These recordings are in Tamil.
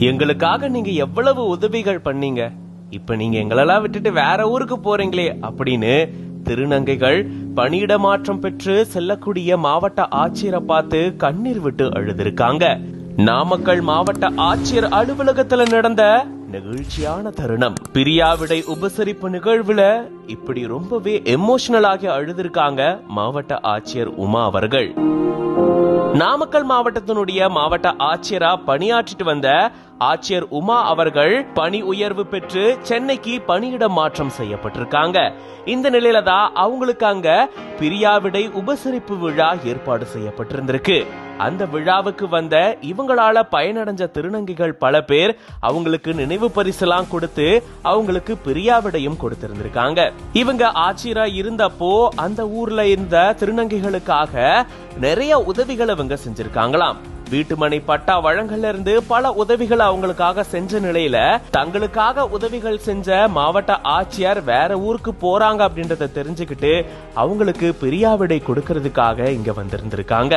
எங்களுக்காக நீங்க எவ்வளவு உதவிகள் பண்ணீங்க, இப்ப நீங்க எங்களெல்லாம் விட்டுட்டு வேற ஊருக்கு போறீங்களே அப்படின்னு திருநங்கைகள் பணியிட மாற்றம் பெற்று செல்லக்கூடிய மாவட்ட ஆட்சியரை பார்த்து கண்ணீர் விட்டு அழுதிருக்காங்க. நாமக்கல் மாவட்ட ஆட்சியர் அலுவலகத்துல நடந்த நெகிழ்ச்சியான தருணம். பிரியாவிடை உபசரிப்பு நிகழ்வுல இப்படி ரொம்பவே எமோஷனல் ஆகி அழுதிருக்காங்க மாவட்ட ஆட்சியர் உமா அவர்கள். நாமக்கல் மாவட்டத்தினுடைய மாவட்ட ஆட்சியரா பணியாற்றிட்டு வந்த ஆட்சியர் உமா அவர்கள் பணி உயர்வு பெற்று சென்னைக்கு பணியிட மாற்றம் செய்யப்பட்டிருக்காங்க. இந்த நிலையில தான் அவங்களுக்கு அங்க பிரியாவிடை உபசரிப்பு விழா ஏற்பாடு செய்யப்பட்டிருந்திருக்கு. அந்த விழாவுக்கு வந்த இவங்களால பயனடைஞ்ச திருநங்கைகள் பல பேர் அவங்களுக்கு நினைவு பரிசுலாம் கொடுத்து அவங்களுக்கு பிரியாவிடையும் கொடுத்திருந்திருக்காங்க. இவங்க ஆட்சியரா இருந்தப்போ அந்த ஊர்ல இருந்த திருநங்கைகளுக்காக நிறைய உதவிகளை இவங்க செஞ்சிருக்காங்களாம். வீட்டுமனை பட்டா வழங்கல இருந்து பல உதவிகள் அவங்களுக்காக செஞ்ச நிலையில தங்களுக்காக உதவிகள் செஞ்ச மாவட்ட ஆட்சியர் வேற ஊருக்கு போறாங்க அப்படின்றத தெரிஞ்சுக்கிட்டு அவங்களுக்கு பிரியாவிடை கொடுக்கறதுக்காக இங்க வந்திருந்திருக்காங்க.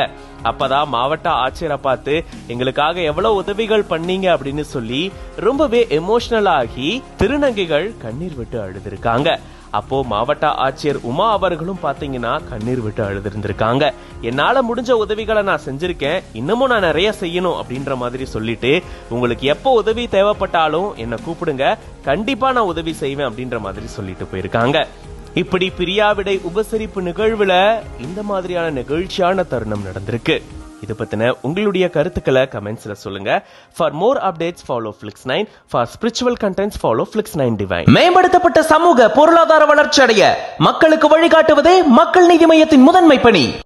அப்பதான் மாவட்ட ஆட்சியரை பார்த்து எங்களுக்காக எவ்வளவு உதவிகள் பண்ணீங்க அப்படின்னு சொல்லி ரொம்பவே எமோஷனல் ஆகி திருநங்கைகள் கண்ணீர் விட்டு அழுதிருக்காங்க. அப்போ மாவட்ட ஆட்சியர் உமா அவர்களும் பாத்தீங்கன்னா கண்ணீர் விட்டு அழுதிருந்திருக்காங்க. என்னால முடிஞ்ச உதவிகளை நான் செஞ்சிருக்கேன், இன்னமும் நான் நிறைய செய்யணும் அப்படின்ற மாதிரி சொல்லிட்டு உங்களுக்கு எப்போ உதவி தேவைப்பட்டாலும் என்ன கூப்பிடுங்க, கண்டிப்பா நான் உதவி செய்வேன் அப்படின்ற மாதிரி சொல்லிட்டு போயிருக்காங்க. இப்படி பிரியாவிடை உபசரிப்பு நிகழ்வுல இந்த மாதிரியான நெகிழ்ச்சியான தருணம் நடந்திருக்கு. இது பத்தின உங்களுடைய கருத்துக்களை கமெண்ட்ஸ்ல சொல்லுங்க. For more updates follow Flix9. For spiritual contents follow Flix9 Divine. மேம்படுத்தப்பட்ட சமூக பொருளாதார வளர்ச்சி அடைய மக்களுக்கு வழிகாட்டுவதே மக்கள் நீதி மையத்தின் முதன்மை பணி.